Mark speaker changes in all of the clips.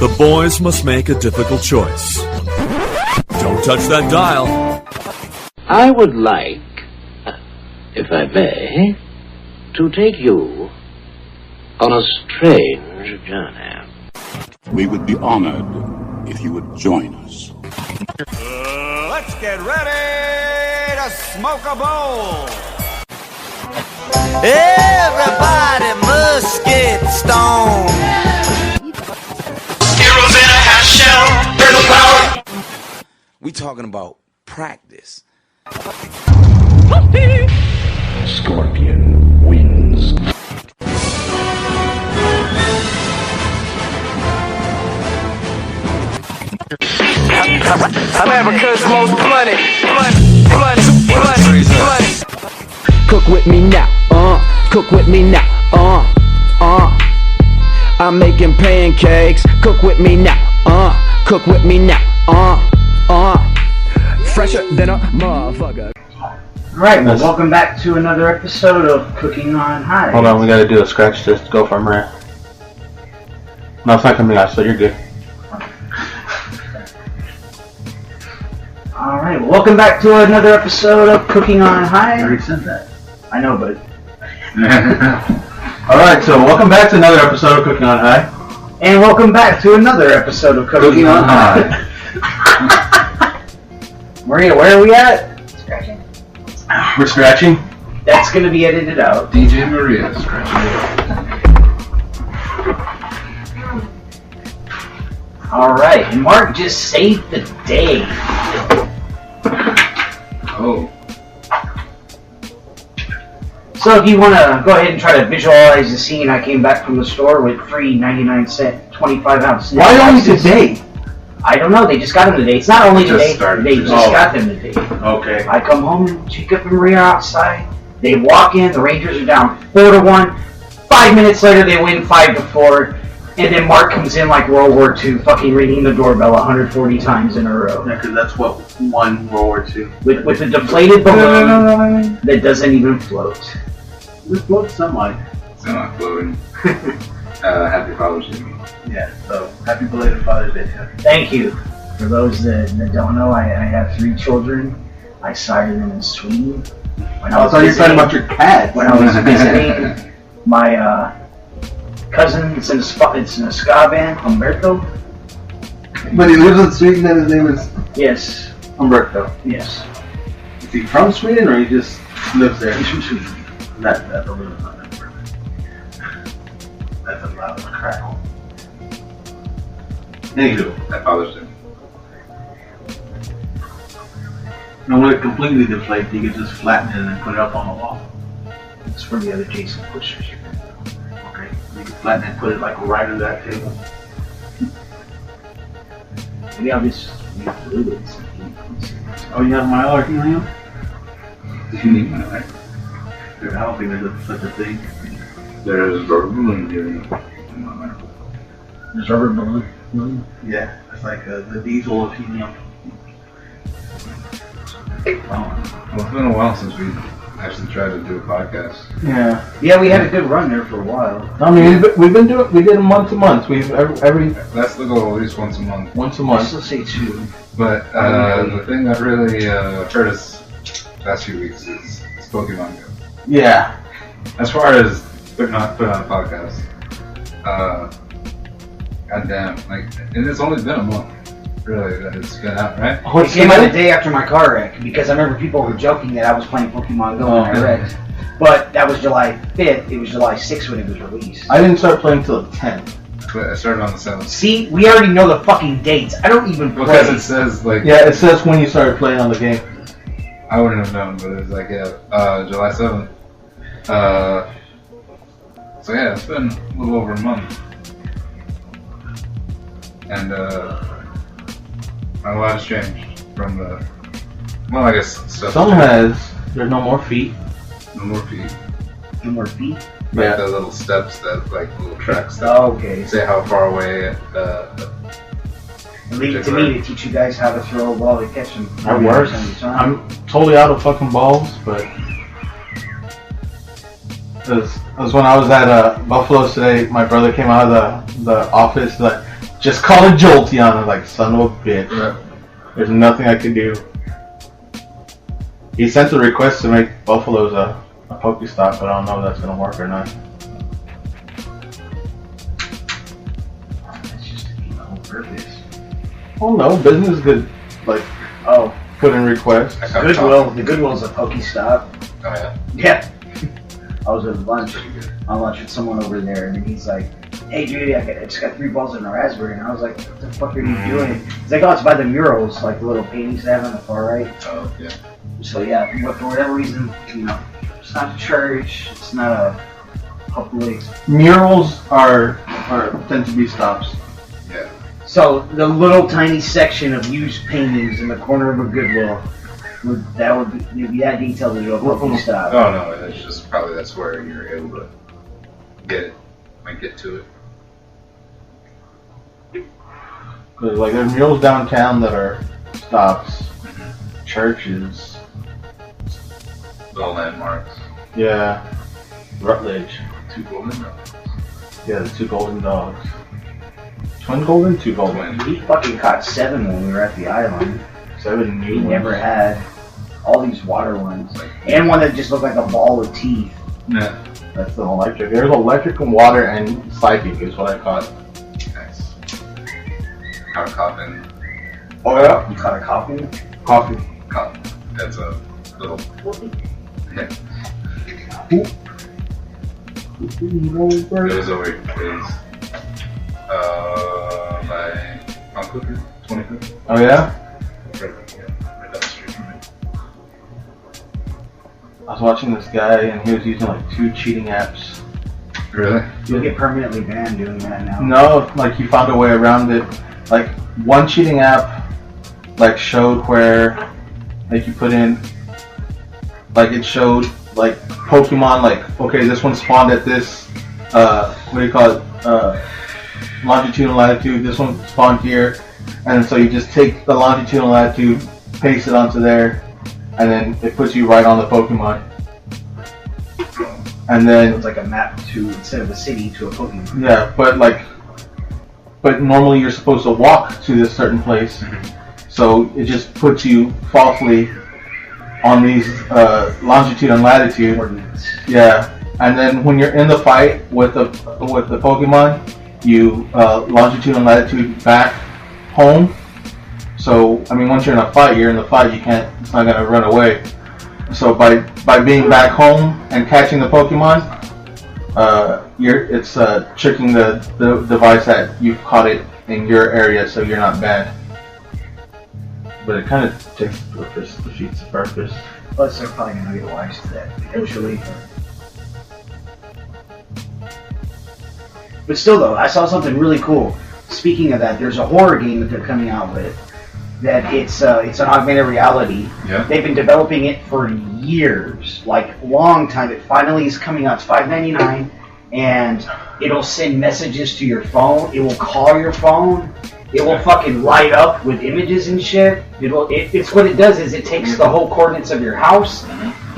Speaker 1: The boys must make a difficult choice. Don't touch that dial.
Speaker 2: I would like, if I may, to take you on a strange journey.
Speaker 3: We would be honored if you would join us.
Speaker 4: Let's get ready to smoke a bowl.
Speaker 5: Everybody must get stoned.
Speaker 6: Heroes in a half shell, turtle power.
Speaker 5: We talking about practice.
Speaker 3: Scorpion wins.
Speaker 5: America's most money.
Speaker 7: Cook with me now, cook with me now, I'm making pancakes. Cook with me now, cook with me now, fresher than a motherfucker.
Speaker 8: Alright, well, welcome back to another episode of Cooking on High.
Speaker 9: Hold on, we gotta do a scratch test. Go from there. No, it's not coming out, so you're good.
Speaker 8: Alright, well, welcome back to another episode of Cooking on High.
Speaker 9: I already said that.
Speaker 8: I know, but...
Speaker 9: Alright, so welcome back to another episode of Cooking on High.
Speaker 8: And welcome back to another episode of Cooking on High. Maria, where are we at?
Speaker 10: Scratching.
Speaker 9: We're scratching.
Speaker 8: That's going to be edited out.
Speaker 9: DJ Maria scratching.
Speaker 8: Alright, and Mark just saved the day.
Speaker 9: Oh.
Speaker 8: So if you want to go ahead and try to visualize the scene, I came back from the store with 3 99-cent 25-ounce.
Speaker 9: Why only today?
Speaker 8: I don't know, they just got them today. It's not only today, they just
Speaker 9: Oh.
Speaker 8: got them today.
Speaker 9: Okay.
Speaker 8: I come home and pick up and Maria outside. They walk in, the Rangers are down 4-1. 5 minutes later, they win 5-4. And then Mark comes in like World War II, fucking ringing the doorbell 140 times in a row.
Speaker 9: Yeah, because that's what won World War II.
Speaker 8: With a deflated balloon that doesn't even float.
Speaker 9: It floats somewhat.
Speaker 11: It's not floating. Happy Father's Day.
Speaker 9: Yeah, so happy belated Father's Day.
Speaker 8: Thank you. For those that don't know, I have 3 children. I sired them in Sweden. When
Speaker 9: I thought you were talking about your cat.
Speaker 8: When I was visiting my cousin, it's in a ska band, Umberto.
Speaker 9: But he lives in Sweden and his name is
Speaker 8: Yes.
Speaker 9: Umberto.
Speaker 8: Yes.
Speaker 9: Is he from Sweden or he just lives there? He's from Sweden. That's a little not that perfect. That's a loud crackle. Anywho,
Speaker 11: Happy Father's Day.
Speaker 9: and when it completely deflates, you can just flatten it and then put it up on the wall.
Speaker 8: It's for the other Jason pushers.
Speaker 9: Okay, you can flatten it and put it like right under that table.
Speaker 8: Maybe I'll just use blue.
Speaker 9: Oh, you have my other helium?
Speaker 11: You need my life.
Speaker 9: I don't think there's such a thing.
Speaker 11: There's rubber balloon here.
Speaker 8: There's rubber balloon.
Speaker 9: Yeah, it's like the diesel of helium.
Speaker 11: Well, it's been a while since we actually tried to do a podcast.
Speaker 9: Yeah.
Speaker 8: Yeah, we had a good run there for a while.
Speaker 9: I mean, we did them month to month. We've every
Speaker 11: That's the goal, at least once a month.
Speaker 9: once a
Speaker 8: Let's
Speaker 9: month.
Speaker 8: still say 2.
Speaker 11: But the thing that really hurt us the past few weeks is Pokemon Go.
Speaker 9: Yeah.
Speaker 11: As far as putting on a podcast, goddamn, like, and it's only been a month, really, that it's been out, right?
Speaker 8: It came out the day after my car wreck because I remember people were joking that I was playing Pokemon Go when I wrecked. But that was July 5th. It was July 6th when it was released.
Speaker 9: I didn't start playing until the 10th.
Speaker 11: But I started on the 7th.
Speaker 8: See, we already know the fucking dates. I don't even play.
Speaker 11: Because it says, like...
Speaker 9: Yeah, it says when you started playing on the game.
Speaker 11: I wouldn't have known, but it was like, July 7th. So yeah, it's been a little over a month. And, a lot has changed from the... Well, I guess stuff...
Speaker 9: Some has. There's no more feet.
Speaker 11: No more feet.
Speaker 8: No more feet?
Speaker 11: Like the little steps that, like, little tracks that
Speaker 8: okay.
Speaker 11: say how far away...
Speaker 8: Leave it to me to teach you guys how to throw a ball to catch them.
Speaker 9: That works. I'm totally out of fucking balls, but... Because when I was at Buffalo's today, my brother came out of the office like, just call it Jolteon. I'm like, son of a bitch.
Speaker 11: Yeah.
Speaker 9: There's nothing I can do. He sent a request to make Buffalo's a Pokestop, but I don't know if that's gonna work or not.
Speaker 8: It's just the whole purpose.
Speaker 9: Oh no, business could like put in requests.
Speaker 8: Goodwill. The Goodwill's a Pokestop.
Speaker 11: Oh yeah.
Speaker 8: Yeah. I was at lunch with someone over there, and he's like, "Hey, dude, I just got 3 balls and a raspberry." And I was like, "What the fuck are you doing?" He's like, "Oh, it's by the murals, like the little paintings they have on the far right."
Speaker 11: Oh yeah.
Speaker 8: So yeah, for whatever reason, it's not a church, it's not a public.
Speaker 9: Murals are tend to be stops.
Speaker 11: Yeah.
Speaker 8: So the little tiny section of used paintings in the corner of a Goodwill, would be that detailed to do a Pokestop.
Speaker 11: Oh no, it's just probably that's where you're able to get to it.
Speaker 9: Cause like there's murals downtown that are stops, churches.
Speaker 11: Little landmarks.
Speaker 9: Yeah, Rutledge.
Speaker 11: 2 golden dogs.
Speaker 9: Yeah, the 2 golden dogs. Twin golden, 2 golden.
Speaker 8: We fucking caught 7 when we were at the island.
Speaker 9: 7 new
Speaker 8: We
Speaker 9: ones.
Speaker 8: never had all these water ones, and one that just looked like a ball of teeth.
Speaker 11: Yeah.
Speaker 9: That's the electric. There's electric and water and psychic is what I caught.
Speaker 11: Nice. Caught a coffin.
Speaker 9: Oh yeah?
Speaker 8: You caught a coffin?
Speaker 9: Coffee.
Speaker 11: Coffin. That's a little. Yeah. It was over. It was by on Cooker, 25th.
Speaker 9: Oh yeah?
Speaker 11: Right down the street from me.
Speaker 9: I was watching this guy and he was using like 2 cheating apps.
Speaker 11: Really?
Speaker 8: You'll get permanently banned doing that now.
Speaker 9: No, like he found a way around it. Like one cheating app like showed where like you put in like it showed like Pokemon like okay this one spawned at this what do you call it longitude and latitude, this one spawned here, and so you just take the longitude and latitude, paste it onto there, and then it puts you right on the Pokemon. And then
Speaker 8: it's like a map to instead of a city to a Pokemon.
Speaker 9: Yeah, but normally you're supposed to walk to this certain place, so it just puts you falsely on these longitude and latitude. Yeah, and then when you're in the fight with the Pokemon, you longitude and latitude back home. So I mean, once you're in a fight, you're in the fight. You can't. It's not gonna run away. So by being back home and catching the Pokemon, it's tricking the device that you've caught it in your area, so you're not banned. But it kind of takes the purpose, defeats the purpose.
Speaker 8: Plus, they're probably gonna get wise to that eventually. But still, though, I saw something really cool. Speaking of that, there's a horror game that they're coming out with. That it's an augmented reality.
Speaker 11: Yeah.
Speaker 8: They've been developing it for years, like long time. It finally is coming out. It's $5.99, and it'll send messages to your phone. It will call your phone. It will fucking light up with images and shit. It's what it does is it takes the whole coordinates of your house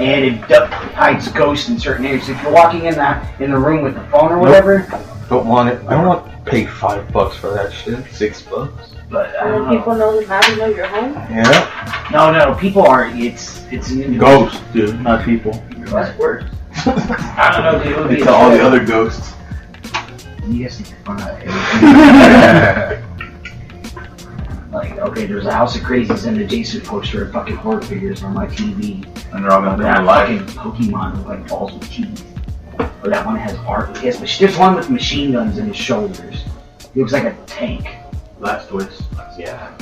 Speaker 8: and it hides ghosts in certain areas. So if you're walking in the room with the phone or whatever,
Speaker 9: don't want it. I don't want to pay $5 for that shit. $6.
Speaker 8: But
Speaker 10: people know how to know your home.
Speaker 9: Yeah.
Speaker 8: No. People are. It's an individual.
Speaker 9: Ghosts, dude, not people.
Speaker 8: That's worse. I don't know, dude. It would be
Speaker 9: It's all the other ghosts.
Speaker 8: You guys need to find out everything. Like, okay, there's a House of Crazies and an adjacent poster of fucking horror figures on my TV.
Speaker 9: And they're all gonna be
Speaker 8: that
Speaker 9: alive.
Speaker 8: fucking Pokemon with like balls with teeth. Or that one has art. There's one with machine guns in his shoulders. He looks like a tank.
Speaker 9: Blastoise.
Speaker 8: Yeah.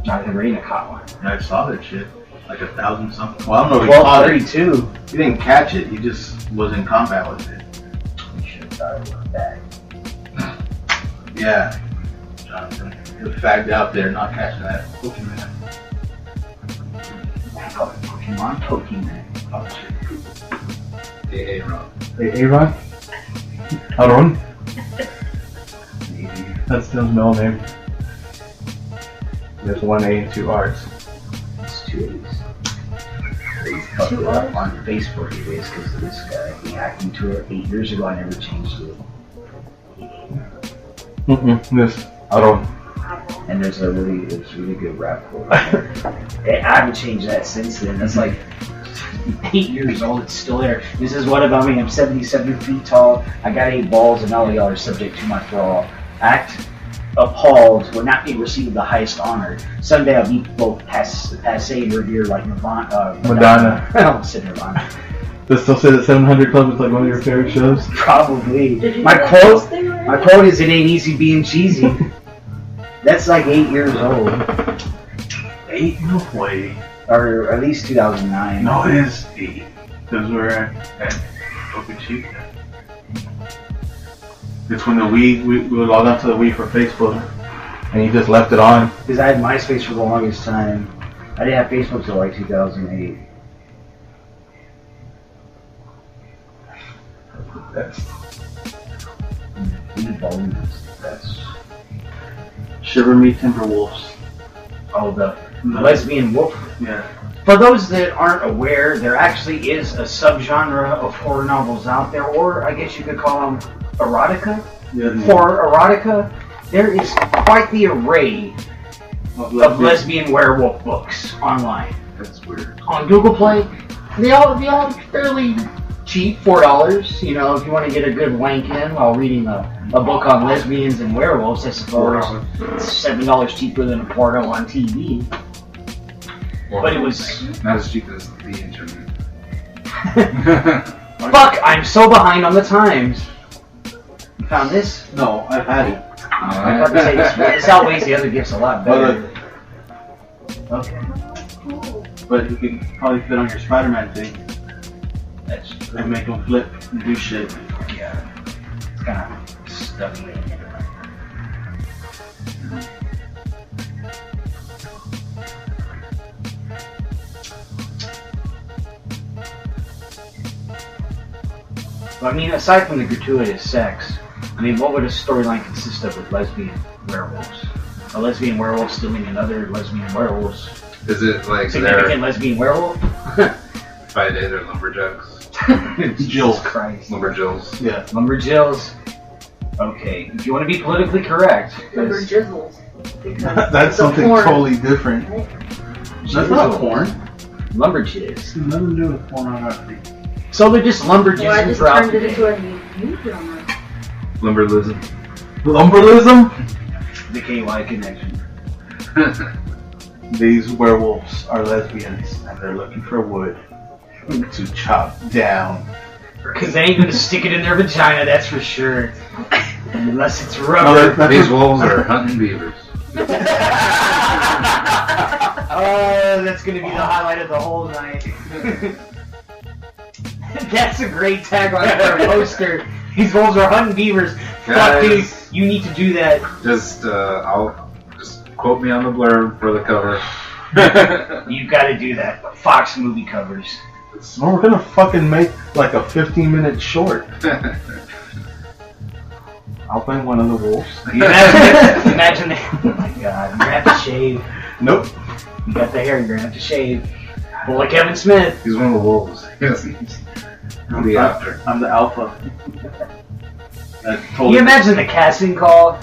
Speaker 8: Jonathan Reyna caught one.
Speaker 9: Yeah, I saw that shit. Like 1,000 something. Well, I don't know if he caught it.
Speaker 8: 32.
Speaker 9: He didn't catch it. He just was in combat with it.
Speaker 8: You should have thought it was bad.
Speaker 9: Yeah. Jonathan. You're fagged out there not catching that Pokemon.
Speaker 8: I call it Pokemon.
Speaker 9: Oh, shit.
Speaker 11: Hey, Ron.
Speaker 9: Hey, Aaron? Aaron? That's his middle name. There's 1 A and 2 R's.
Speaker 8: It's 2 A's. He's fucked it up on Facebook anyways because of this guy. He hacked into it 8 years ago. I never changed it.
Speaker 9: This Aaron.
Speaker 8: And there's a really good rap quote. I haven't changed that since then. That's like 8 years old. It's still there. This is what about me? I'm 77 feet tall. I got 8 balls, and all of y'all are subject to my thrall. Act appalled will not be received the highest honor. Someday I'll be both passe and revered like Madonna. I don't say Nirvana.
Speaker 9: Does still say that 700 Club is like one of your favorite shows?
Speaker 8: Probably. My quote is, it ain't easy being cheesy. That's like 8 years old.
Speaker 9: 8? No way.
Speaker 8: Or at least 2009.
Speaker 9: No, it is 8. Because we're at Open Sheep. It's when the Wii, we would log on to the Wii for Facebook. And you just left it on.
Speaker 8: Because I had MySpace for the longest time. I didn't have Facebook till like 2008.
Speaker 9: That's
Speaker 8: That's
Speaker 9: Shiver Me Timberwolves.
Speaker 8: Oh, the lesbian wolf.
Speaker 9: Yeah.
Speaker 8: For those that aren't aware, there actually is a subgenre of horror novels out there, or I guess you could call them erotica.
Speaker 9: Yeah,
Speaker 8: Horror erotica. There is quite the array of lesbian werewolf books online.
Speaker 11: That's weird.
Speaker 8: On Google Play, they all fairly cheap, $4. You know, if you want to get a good wank in while reading a book on lesbians and werewolves, I suppose it's $7 cheaper than a porno on TV.
Speaker 11: Well,
Speaker 8: but it was
Speaker 11: not as cheap as the internet.
Speaker 8: Fuck! I'm so behind on the times. You found this?
Speaker 9: No, I've had it.
Speaker 8: I was about to say this outweighs the other gifts a lot better. Okay.
Speaker 9: But you can probably fit on your Spider-Man thing.
Speaker 8: That's true.
Speaker 9: And make them flip and do shit.
Speaker 8: Yeah. It's kind of stuffy. But I mean, aside from the gratuitous sex, I mean, what would a storyline consist of with lesbian werewolves? A lesbian werewolf stealing another lesbian werewolf's
Speaker 11: Is it like
Speaker 8: significant lesbian werewolf?
Speaker 11: Friday they're lumberjacks?
Speaker 8: Jesus Christ.
Speaker 11: Lumberjills.
Speaker 8: Yeah. Lumberjills. Okay. If you want to be politically correct.
Speaker 10: Lumberjizzles.
Speaker 9: That's something totally different. That's not porn.
Speaker 8: Lumberjizz.
Speaker 9: Nothing to do with pornography.
Speaker 8: So they're just lumberjizz.
Speaker 10: Well, I just turned it into a new drama.
Speaker 11: Lumberlism.
Speaker 9: Lumberlism?
Speaker 8: The KY connection.
Speaker 9: These werewolves are lesbians and they're looking for wood to chop down.
Speaker 8: Because they ain't gonna stick it in their vagina, that's for sure. Unless it's rubber.
Speaker 11: No, these wolves are hunting beavers.
Speaker 8: That's gonna be the highlight of the whole night. That's a great tagline for a poster. These wolves are hunting beavers. Fuck, dude, you need to do that.
Speaker 11: Just, I'll just quote me on the blurb for the cover.
Speaker 8: You've got to do that. Fox movie covers.
Speaker 9: So we're gonna fucking make like a 15-minute short. I'll play one of the wolves.
Speaker 8: Imagine that. Oh my god, you're gonna have to shave.
Speaker 9: Nope.
Speaker 8: You got the hair, you're gonna have to shave. Well, like Kevin Smith.
Speaker 11: He's one of the wolves. I'm the after.
Speaker 9: I'm the alpha.
Speaker 8: Can you imagine the casting call?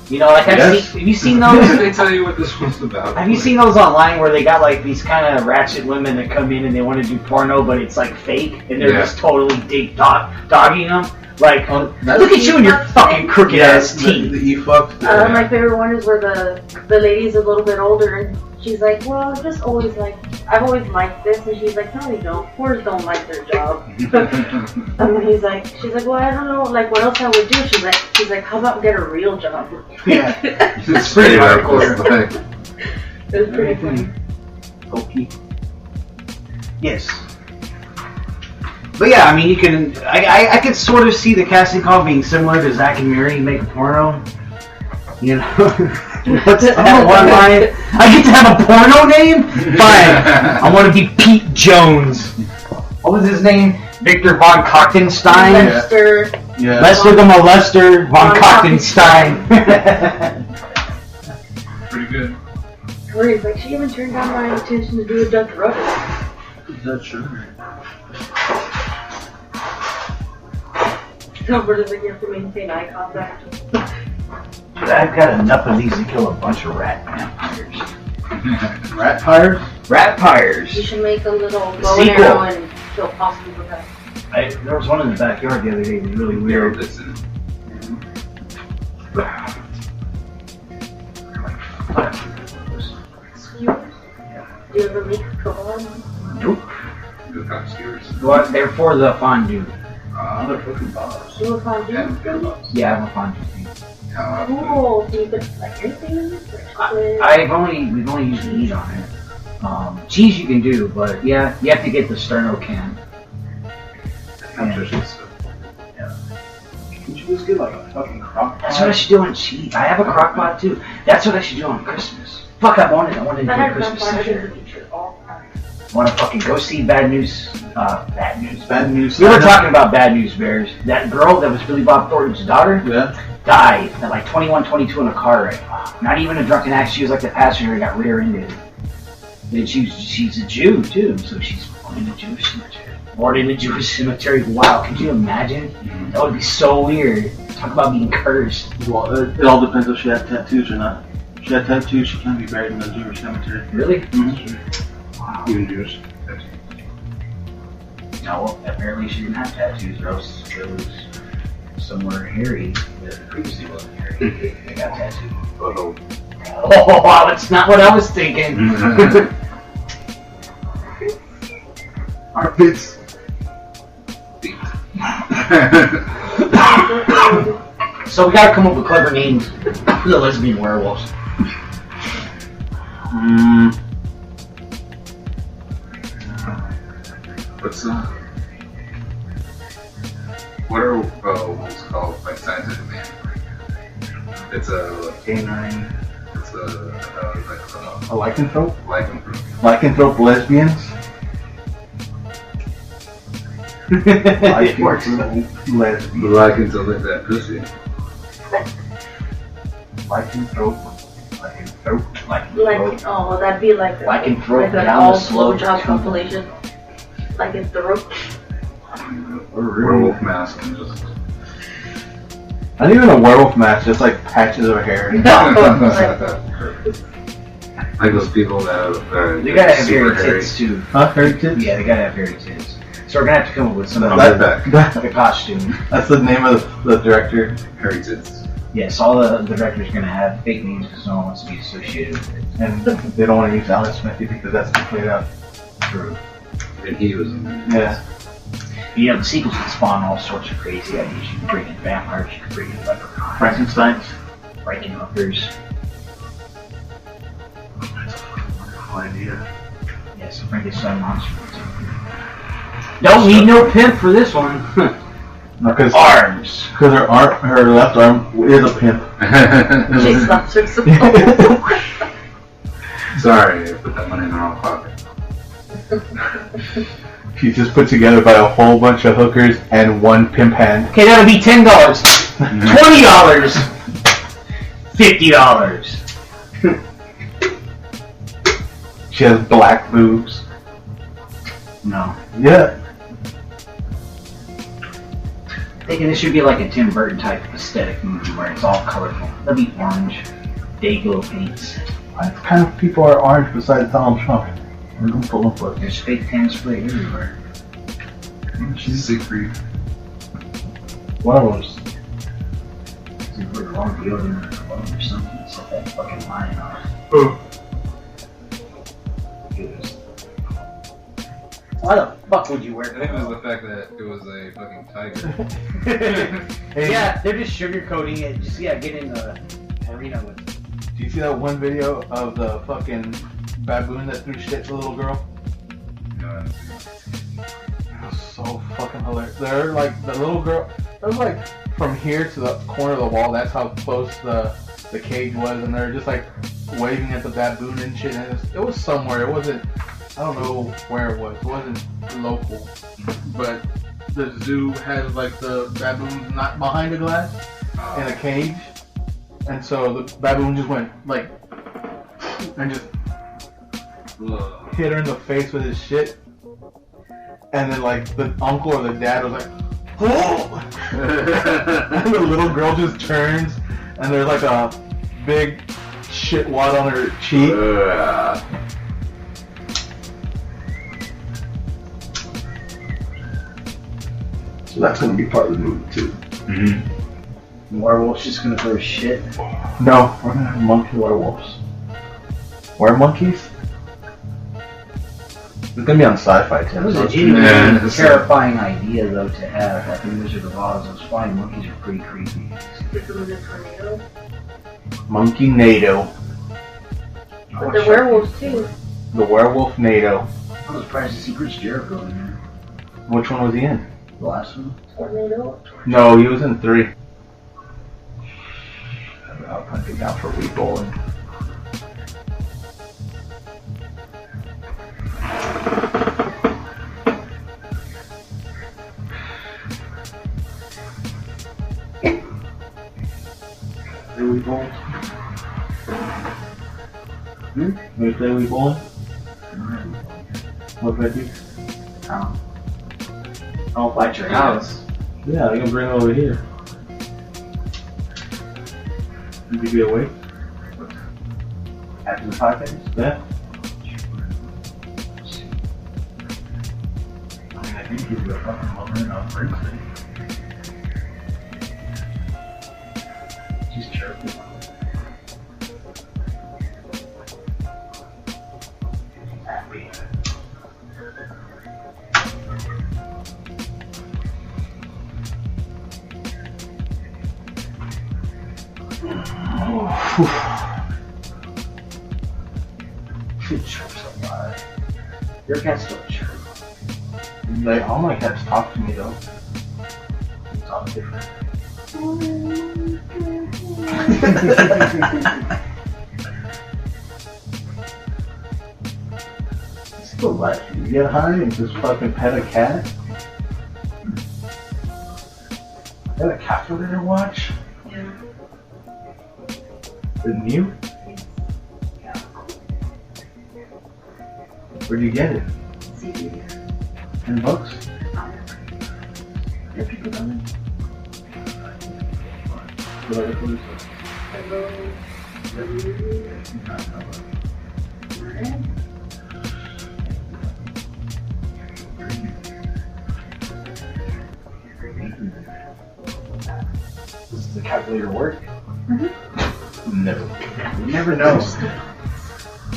Speaker 8: You know, like have you seen those?
Speaker 11: Did they tell you what this was about?
Speaker 8: Have you seen those online where they got like these kind of ratchet women that come in and they want to do porno, but it's like fake, and they're just totally dogging them? Like, look at you and your fucking crooked ass teeth.
Speaker 9: The E-fuck.
Speaker 10: My favorite one is where the lady's a little bit older and she's like, well, I've always liked this, and she's like, no, you don't. Whores don't like their job. And then she's like, well, I don't know, like, what else I would do? She's like, how about get a real job?
Speaker 8: Yeah, it's pretty hardcore.
Speaker 10: It was pretty funny.
Speaker 8: Okay. Yes. But yeah, I mean, you can. I could sort of see the casting call being similar to Zack and Miri make a porno. You know, what's that one line? I get to have a porno name? Fine. I want to be Pete Jones. What was his name? Victor von Kochtenstein.
Speaker 10: Lester.
Speaker 9: Yeah.
Speaker 8: Lester the Molester von Kochtenstein.
Speaker 11: Pretty good.
Speaker 10: Where he's like, she even turned down my invitation to do a Dutch rubber.
Speaker 9: That's true.
Speaker 10: No, but it's like you have to maintain eye contact.
Speaker 8: But I've got enough of these to kill a bunch of rat vampires.
Speaker 9: Rat tires?
Speaker 8: Rat pyres.
Speaker 10: You should make a little bow and arrow and kill possums with that.
Speaker 8: There was one in the backyard the other day. It was really weird.
Speaker 10: Skewers? Do you ever make kebabs?
Speaker 8: Nope.
Speaker 11: Good kind of skewers.
Speaker 8: Well, they're for the fondue.
Speaker 11: They're fucking bombs.
Speaker 10: Do a fondue?
Speaker 8: Yeah, I'm a fondue thing.
Speaker 10: Cool. So you put like anything in it?
Speaker 8: We've only used meat on it. Cheese you can do, but yeah, you have to get the sterno can.
Speaker 9: Yeah. Could you just get like a fucking crock pot?
Speaker 8: That's what I should do on cheese. I have a crock pot too. That's what I should do on Christmas. Fuck, I wanted to do Christmas this year. I want to fucking go see Bad News. Bad News. We were talking about Bad News Bears. That girl that was Billy Bob Thornton's daughter died at like 21, 22 in a car wreck. Not even a drunken accident. She was like the passenger who got rear-ended. And she's a Jew too, so she's born in a Jewish cemetery. Born in a Jewish cemetery. Wow, could you imagine? That would be so weird. Talk about being cursed.
Speaker 9: Well, it all depends if she had tattoos or not. If she had tattoos, she can't be buried in a Jewish cemetery.
Speaker 8: Really?
Speaker 9: Mm-hmm.
Speaker 8: Wow.
Speaker 11: Even Jewish.
Speaker 8: No, well, apparently she didn't have tattoos, or else it was somewhere hairy that previously wasn't hairy. They got tattooed. Oh, wow, that's not what I was thinking.
Speaker 11: Armpits.
Speaker 8: So we gotta come up with clever names for the lesbian werewolves.
Speaker 11: What are what's called like scientific name? It's a
Speaker 9: canine.
Speaker 11: It's a
Speaker 9: lycanthrope.
Speaker 11: Lycanthrope.
Speaker 9: Lycanthrope lesbians.
Speaker 11: Lycanthrope to lick that pussy.
Speaker 9: Lycanthrope.
Speaker 10: Oh, that'd be like
Speaker 8: lycanthrope
Speaker 10: an
Speaker 8: down
Speaker 10: all
Speaker 8: the slope.
Speaker 10: blowjob compilation. Like in the rope.
Speaker 11: Werewolf mask and just.
Speaker 9: Not even a werewolf mask, just like patches of hair.
Speaker 11: Like those people that
Speaker 8: they gotta have hairy tits too.
Speaker 9: Huh? Hairy tits?
Speaker 8: Yeah, they gotta have hairy tits. So we're gonna have to come up with some
Speaker 9: like
Speaker 8: a costume.
Speaker 9: That's the name of the director.
Speaker 11: Hairy tits.
Speaker 8: Yes, all the directors are gonna have fake names because no one wants to be associated with it.
Speaker 9: And they don't want to use Alan Smithy because that's too played out.
Speaker 8: True.
Speaker 11: And he was.
Speaker 8: Yeah. You know, the sequels can spawn all sorts of crazy ideas. You can bring in vampires, you can bring in leprechauns.
Speaker 9: Frankensteins.
Speaker 8: Frankenhookers.
Speaker 9: That's a fucking wonderful idea.
Speaker 8: Yeah, some Frankenstein monsters. Don't need no pimp for this one.
Speaker 9: No,
Speaker 8: arms.
Speaker 9: Because her left arm is a pimp.
Speaker 10: She slaps her
Speaker 11: Sorry, I put that money in the wrong pocket.
Speaker 9: She's just put together by a whole bunch of hookers and one pimp hand.
Speaker 8: Okay, that'll be $10, $20, $50.
Speaker 9: She has black boobs.
Speaker 8: No.
Speaker 9: Yeah.
Speaker 8: Thinking this should be like a Tim Burton type of aesthetic movie where it's all colorful. That'll be orange, Dayglow paints.
Speaker 9: What kind of people are orange besides Donald Trump?
Speaker 8: There's fake tan spray everywhere.
Speaker 11: She's Siegfried.
Speaker 9: One of them's.
Speaker 8: You put the wrong deodorant or cologne or something, set that fucking line off. Why the fuck would you wear
Speaker 11: I think it was the fact that it was a fucking tiger.
Speaker 8: Yeah, they're just sugarcoating it. Just get in the arena with it.
Speaker 9: Do you see that one video of the fucking baboon that threw shit to the little girl?
Speaker 11: No, I didn't see
Speaker 9: It was so fucking hilarious. They're like, the little girl, it was like from here to the corner of the wall, that's how close the cage was, and they're just like waving at the baboon and shit, and it was somewhere, it wasn't, I don't know where it was. It wasn't local, but the zoo has like the baboons not behind a glass in a cage, and so the baboon just went like and just hit her in the face with his shit, and then like the uncle or the dad was like, "Oh!" And the little girl just turns and there's like a big shit wad on her cheek. So that's gonna be part of the movie too.
Speaker 8: Mm-hmm. Werewolf's just gonna throw shit.
Speaker 9: No, we're gonna have monkey werewolves. Monkeys? It's gonna be on Sci-Fi
Speaker 8: That
Speaker 9: Channel.
Speaker 8: was a genuinely terrifying idea, though, to have. Like in Wizard of Oz, those flying monkeys are pretty creepy.
Speaker 10: Stick them in a tornado.
Speaker 9: Monkey NATO.
Speaker 10: But they're werewolves too.
Speaker 9: The werewolf NATO.
Speaker 8: I was surprised to see Chris Jericho in there.
Speaker 9: Which one was he in?
Speaker 8: The last one?
Speaker 10: Tornado.
Speaker 9: No, he was in 3.
Speaker 8: I'll put it down for Wii Bowling.
Speaker 9: Wii Bowling? We play Wii Bowling? What about you?
Speaker 8: I'll fight your house.
Speaker 9: Yeah, I can bring it over here. You could be awake?
Speaker 8: After the podcast?
Speaker 9: Yeah. I mean, I did give you a fucking moment on Thursday.
Speaker 8: She's chirping. Happy. She chirps a lot. Your cats don't chirp.
Speaker 9: Like, all my cats talk to me though. It's all different. Still like you get high and just fucking pet a cat? Pet a cat for dinner watch?
Speaker 10: Yeah.
Speaker 9: Didn't you? Where'd you get it?
Speaker 10: CD.
Speaker 9: $10?
Speaker 10: Yeah, people don't.
Speaker 8: Does the calculator work?
Speaker 9: Never.
Speaker 8: You never know.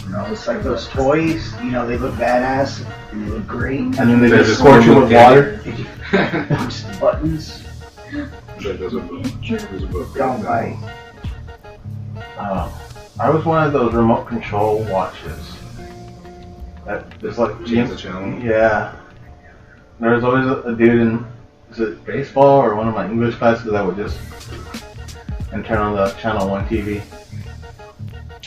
Speaker 8: You know, it's like those toys, you know, they look badass and they look great.
Speaker 9: And then they just squirt you with water.
Speaker 8: Push the buttons. Don't bite.
Speaker 9: I was one of those remote control watches. That is like
Speaker 11: Change the channel.
Speaker 9: Yeah. There was always a dude in, is it baseball or one of my English classes that would just and turn on the channel 1 TV.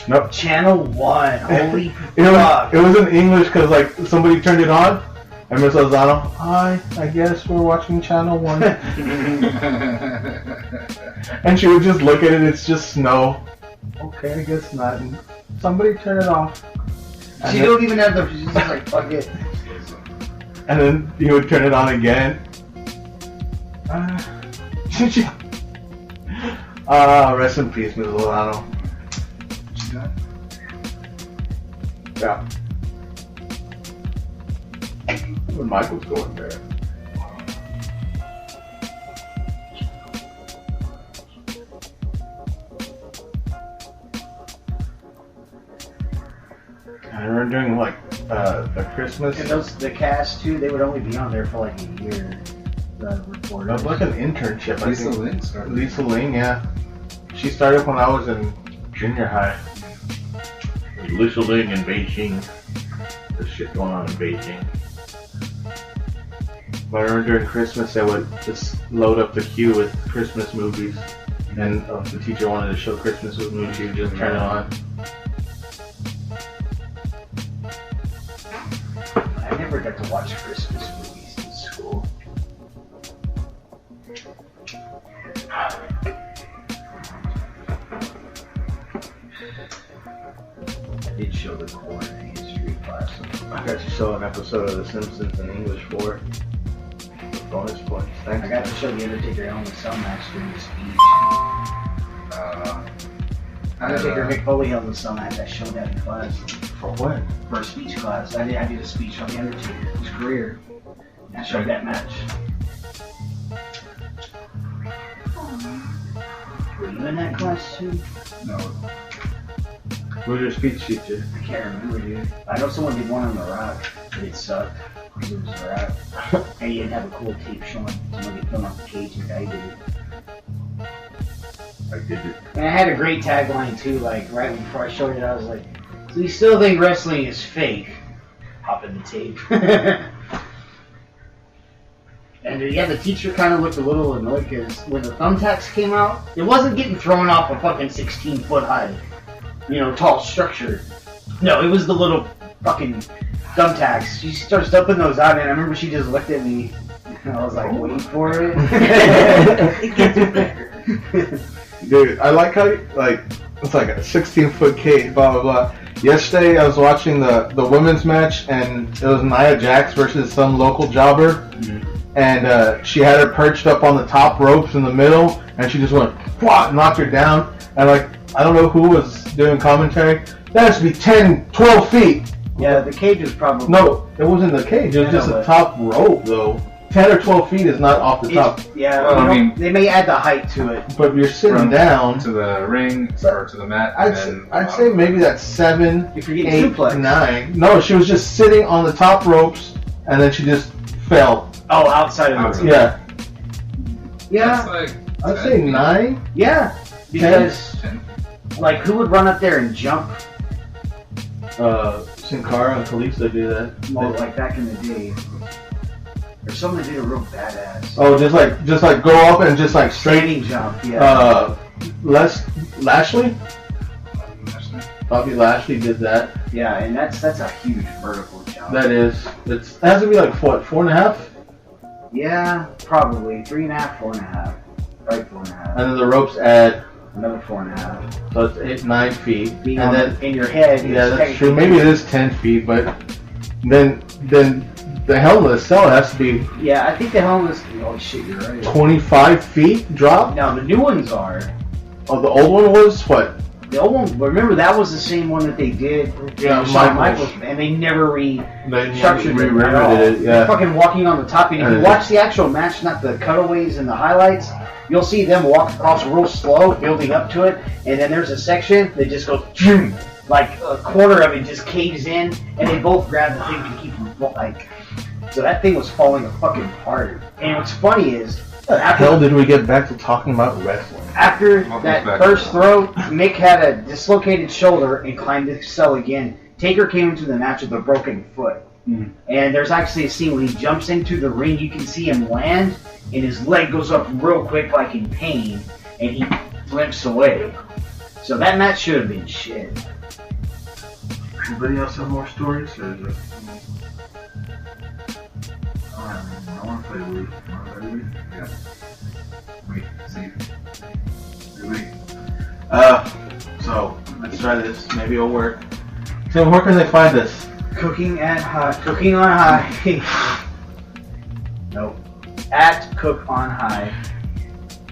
Speaker 9: Nope.
Speaker 8: Channel 1. Holy
Speaker 9: It
Speaker 8: fuck.
Speaker 9: was in English because like somebody turned it on and Miss Lozano, hi, I guess we're watching channel 1. And she would just look at it, it's just snow. Okay, I guess not. And somebody turn it off.
Speaker 8: She don't even have the, she's just like, fuck it.
Speaker 9: And then he would turn it on again. Rest in peace, Ms. Lozano. Yeah. When Michael's going there. I remember during like the Christmas.
Speaker 8: And those, the cast too, they would only be on there for like a year. The reporters.
Speaker 9: That was like an internship. I
Speaker 11: Lisa
Speaker 9: think.
Speaker 11: Ling started.
Speaker 9: Lisa Ling, yeah. She started when I was in junior high. Lisa Ling in Beijing. There's shit going on in Beijing. But I remember during Christmas they would just load up the queue with Christmas movies. And if the teacher wanted to show Christmas movies, she would just turn it on.
Speaker 8: I never got to watch Christmas movies in school. I did show the core in history class.
Speaker 9: I got to show an episode of The Simpsons in English for bonus points. Thanks.
Speaker 8: I got to show the Undertaker Hell in a Cell match during the speech. I'm gonna take her Mick Foley held us on that show that in class.
Speaker 9: For what?
Speaker 8: For a speech class. I did a speech on the Undertaker, his career. I showed that match. Were you in that class too?
Speaker 11: No.
Speaker 9: Who's your speech teacher?
Speaker 8: I can't remember, dude. I know someone did one on The Rock, but it sucked. It was The Rock. And he didn't have a cool tape showing somebody filling off the cage, and the guy did it.
Speaker 9: I did it.
Speaker 8: And I had a great tagline too, like right before I showed it, I was like, so you still think wrestling is fake? Hop in the tape. And yeah, the teacher kind of looked a little annoyed because when the thumbtacks came out, it wasn't getting thrown off a fucking 16-foot high, tall structure. No, it was the little fucking thumbtacks. She starts dumping those out, and I remember she just looked at me, and I was like, waiting for it. It gets better.
Speaker 9: Dude, I like how, it's like a 16-foot cage, blah, blah, blah. Yesterday, I was watching the women's match, and it was Nia Jax versus some local jobber. Mm-hmm. And she had her perched up on the top ropes in the middle, and she just went, knocked her down. And, I don't know who was doing commentary. That has to be 10, 12 feet.
Speaker 8: Yeah, the cage was probably...
Speaker 9: No, it wasn't the cage. It was just a top rope, though. 10 or 12 feet is not off the top.
Speaker 8: Yeah, well, they may add the height to it.
Speaker 9: But you're sitting down
Speaker 11: to the ring or to the mat.
Speaker 9: I'd say maybe that's 7,
Speaker 8: if you're
Speaker 9: 8,
Speaker 8: suplex.
Speaker 9: 9. No, she was just sitting on the top ropes, and then she just fell.
Speaker 8: Oh, outside of the ring.
Speaker 9: Yeah.
Speaker 8: Yeah.
Speaker 9: I'd say 9.
Speaker 8: Yeah. Because,
Speaker 11: 10.
Speaker 8: Who would run up there and jump?
Speaker 9: Sin Cara and Kalisto do that.
Speaker 8: Well, back in the day. Or someone did a real badass.
Speaker 9: Oh, just like go up and just
Speaker 8: standing jump, yeah.
Speaker 9: Lashley? Bobby Lashley did that.
Speaker 8: Yeah, and that's a huge vertical jump.
Speaker 9: That is. It has to be 4.5?
Speaker 8: Yeah, probably 3.5, 4.5. Probably 4.5.
Speaker 9: And then the ropes add
Speaker 8: another 4.5.
Speaker 9: So it's 8, 9 feet.
Speaker 8: Being and then in your head.
Speaker 9: Yeah, that's true. Maybe it is 10 feet, but then the helmet itself has to be.
Speaker 8: Yeah, I think the helmet is. Oh shit, you're right.
Speaker 9: 25 feet drop.
Speaker 8: No, the new ones are.
Speaker 9: Oh, the old one was what?
Speaker 8: The old one. Remember that was the same one that they did.
Speaker 9: Yeah,
Speaker 8: Michaels, and they never restructured it at all.
Speaker 9: Yeah.
Speaker 8: They're fucking walking on the top, and if you watch the actual match, not the cutaways and the highlights, you'll see them walk across real slow, building up to it, and then there's a section that just goes, like a quarter of it just caves in, and they both grab the thing to keep them so that thing was falling fucking apart. And what's funny is,
Speaker 9: how the hell did we get back to talking about wrestling?
Speaker 8: After that first throw, Mick had a dislocated shoulder and climbed the cell again. Taker came into the match with a broken foot. Mm. And there's actually a scene when he jumps into the ring, you can see him land, and his leg goes up real quick like in pain, and he limps away. So that match should have been shit.
Speaker 9: Anybody else have more stories? Or is it...
Speaker 11: I want to play Wii. Yeah. Wait, see. Really?
Speaker 9: So let's try this. Maybe it'll work. Tim, where can they find us?
Speaker 8: Cooking on High. Nope. At Cook on High.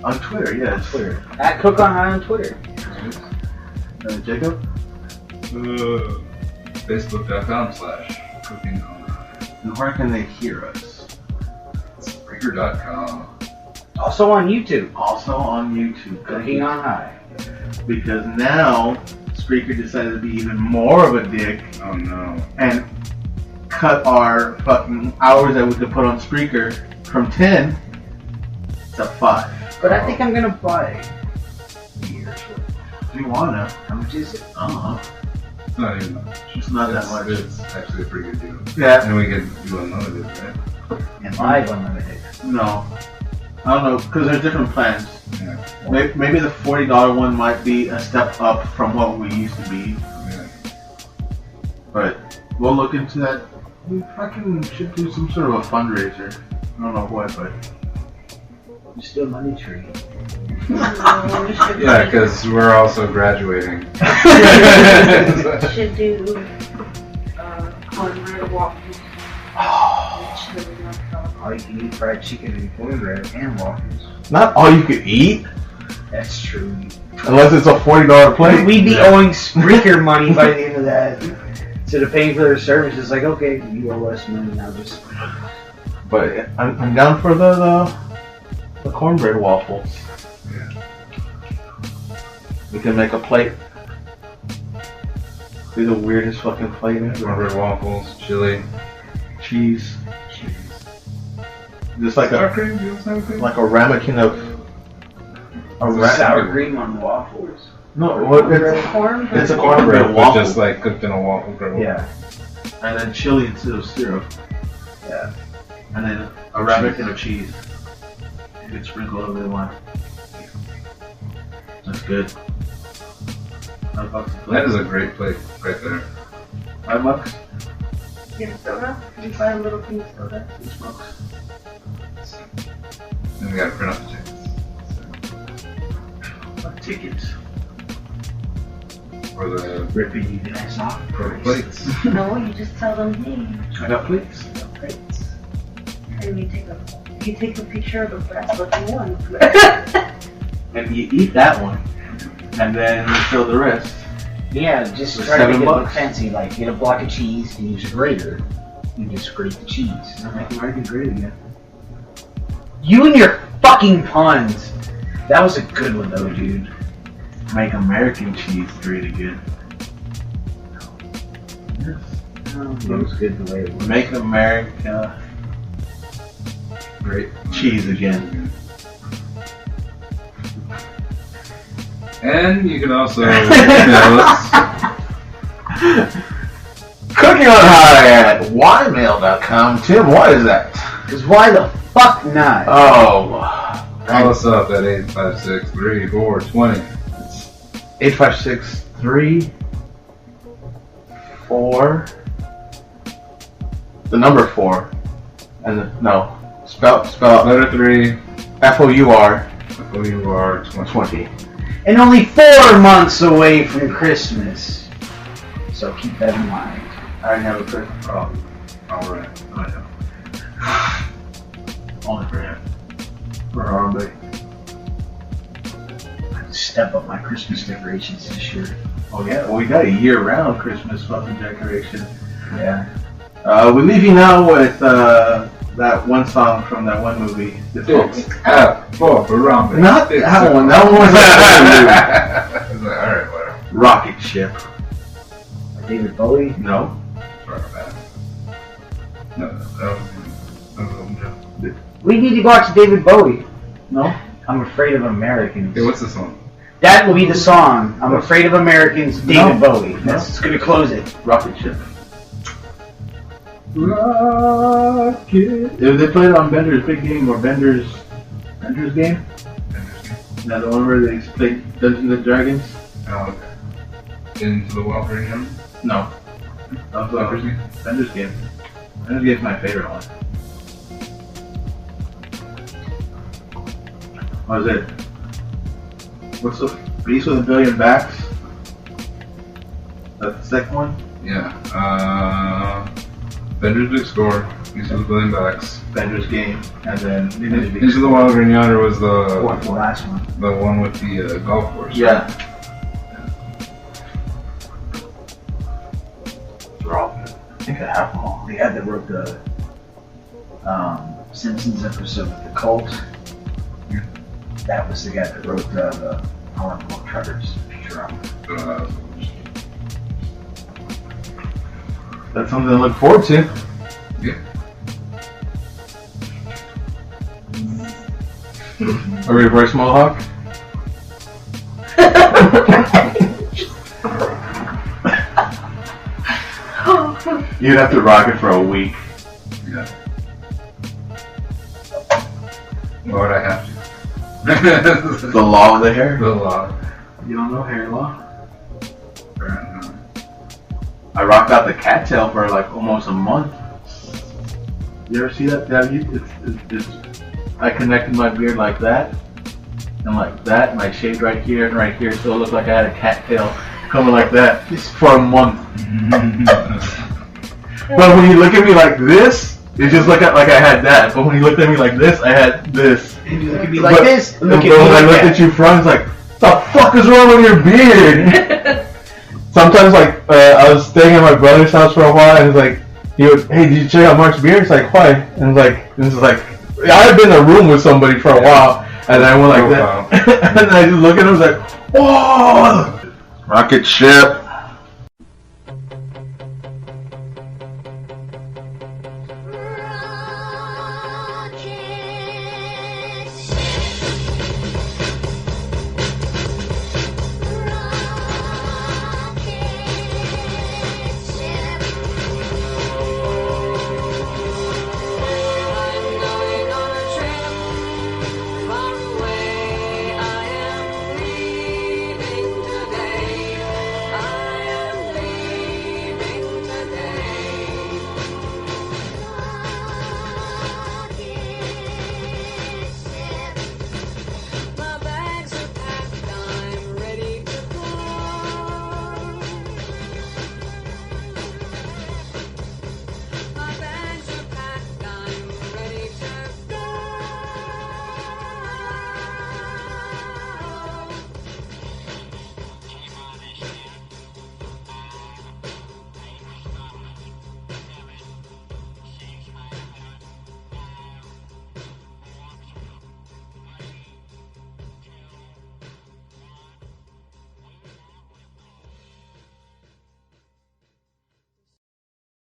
Speaker 9: On Twitter, yeah, it's Twitter.
Speaker 8: At Cook on High on Twitter.
Speaker 9: Jacob?
Speaker 11: Facebook.com/cookingonhigh.
Speaker 9: And where can they hear us?
Speaker 11: Spreaker.com.
Speaker 8: Also on YouTube.
Speaker 9: Also on YouTube.
Speaker 8: Cooking on High.
Speaker 9: Because now Spreaker decided to be even more of a dick.
Speaker 11: Oh no.
Speaker 9: And cut our fucking hours that we could put on Spreaker from 10 to 5.
Speaker 8: But I think I'm gonna buy years.
Speaker 9: Do you wanna?
Speaker 8: How much is it?
Speaker 11: It's not even much.
Speaker 9: It's not that much.
Speaker 11: It's actually a pretty good deal.
Speaker 9: Yeah.
Speaker 11: And we can do unlimited, right?
Speaker 8: And live unlimited.
Speaker 9: No. I don't know, because there's different plans.
Speaker 11: Yeah.
Speaker 9: Maybe the $40 one might be a step up from what we used to be.
Speaker 11: Yeah.
Speaker 9: But we'll look into that. We fucking should do some sort of a fundraiser. I don't know what, but...
Speaker 8: Just do a money tree.
Speaker 11: Yeah, because we're also graduating.
Speaker 10: Should do cornbread waffles.
Speaker 8: All you can eat fried chicken and cornbread and waffles.
Speaker 9: Not all you could eat.
Speaker 8: That's true.
Speaker 9: Unless it's a $40 plate.
Speaker 8: We'd be owing Spreaker money by the end of that. Instead of paying for their service, it's like, okay, you owe us money now. Just.
Speaker 9: But I'm down for the cornbread waffles.
Speaker 11: Yeah.
Speaker 9: We can make a plate. Be the weirdest fucking plate ever.
Speaker 11: Cornbread waffles, chili,
Speaker 9: Cheese. Just
Speaker 11: sour cream. Do you want sour cream?
Speaker 9: like a ramekin of.
Speaker 8: Sour cream on waffles.
Speaker 9: No, what? It's a cornbread
Speaker 11: But
Speaker 9: waffle.
Speaker 11: just like cooked in a waffle griddle.
Speaker 8: Yeah.
Speaker 9: And then chili instead of syrup.
Speaker 8: Yeah.
Speaker 9: And then a ramekin of cheese. You can sprinkle over the line. That's good. $5 a plate.
Speaker 11: That is a great plate right there.
Speaker 9: $5?
Speaker 10: Get a soda? Can you buy a little pink soda?
Speaker 11: And we gotta print out the tickets.
Speaker 8: Tickets.
Speaker 11: For the
Speaker 8: Ripping you guys off.
Speaker 11: plates.
Speaker 10: No, you just tell them, hey,
Speaker 9: I got plates.
Speaker 10: plates. And you take a picture of the best looking one.
Speaker 9: And you eat that one. And then you fill the rest.
Speaker 8: Yeah, just
Speaker 9: For
Speaker 8: try to make it look
Speaker 9: $7.
Speaker 8: fancy. Like, get a block of cheese and use a grater. You just grate the cheese. And make American great again. You and your fucking puns. That was a good one, though, dude.
Speaker 9: Make American cheese great again. Yes.
Speaker 8: That was good the way it was.
Speaker 9: Make America
Speaker 11: great
Speaker 9: cheese again.
Speaker 11: And you can also email us.
Speaker 9: cookingonhigh at ymail.com. Tim, what is that?
Speaker 8: Because why the fuck not?
Speaker 9: Oh.
Speaker 11: Call us up at 856-3420.
Speaker 9: 856-3-4. The number 4. And no. Spell
Speaker 11: Letter 3.
Speaker 9: FOUR.
Speaker 11: FOUR 20.
Speaker 8: And only 4 months away from Christmas. So keep that in mind.
Speaker 9: I already have a Christmas problem.
Speaker 11: Alright.
Speaker 9: I know. Only for him. For Harambe.
Speaker 8: I have to step up my Christmas decorations this year.
Speaker 9: Oh yeah, well we got a year-round Christmas fucking decoration.
Speaker 8: Yeah.
Speaker 9: We leave you now with that one song from that one movie.
Speaker 11: Dicksoutforharambe.
Speaker 9: Not that one. That one was
Speaker 11: Alright, whatever.
Speaker 9: Rocket Ship.
Speaker 8: David Bowie?
Speaker 9: No.
Speaker 11: Sorry about that. No, that was
Speaker 8: We need to go out to David Bowie.
Speaker 9: No.
Speaker 8: I'm Afraid of Americans.
Speaker 11: Hey, what's the song?
Speaker 8: That will be the song. I'm Afraid of Americans, David Bowie. That's going to close it.
Speaker 9: Rocket Ship. Rocket. If they played it on Bender's Big Game or Bender's Game? Now the one where they play Dungeons and Dragons?
Speaker 11: Oh, okay. Into the Wild Ring?
Speaker 9: No. That was Bender's Game. Bender's Game's my favorite one. What is it? What's the Beast with a Billion Backs? That's the second one?
Speaker 11: Yeah. Bender's Big Score. Beast with a Billion Backs.
Speaker 9: Bender's Game. And then
Speaker 11: Into the Wild Ring Yonder was
Speaker 8: The last one.
Speaker 11: the one with the golf course.
Speaker 9: Yeah. They're all good.
Speaker 8: I think I have them all. The guy that wrote the Simpsons episode with the cult. That was the guy that wrote the Harlem Globetrotters Futurama.
Speaker 9: That's something to look forward to.
Speaker 11: Yeah.
Speaker 9: A reverse mohawk? You'd have to rock it for a week.
Speaker 11: Yeah. Why would I have to?
Speaker 9: The law of the hair?
Speaker 11: The law.
Speaker 9: You don't know hair law? I rocked out the cattail for like almost a month. You ever see that? It's I connected my beard like that, and like that, and I shaved right here and right here, so it looked like I had a cattail coming like that for a month. But when you look at me like this, it just looked like I had that. But when you looked at me like this, I had this.
Speaker 8: And you look at me like this.
Speaker 9: But when I looked at you front, it's like, the fuck is wrong with your beard? Sometimes, like, I was staying at my brother's house for a while, and he's like, hey, did you check out Mark's beard? It's like, why? And this is like, I had been in a room with somebody for a while, and I went like that, and I just look at him, I was like, whoa!
Speaker 3: Rocket ship.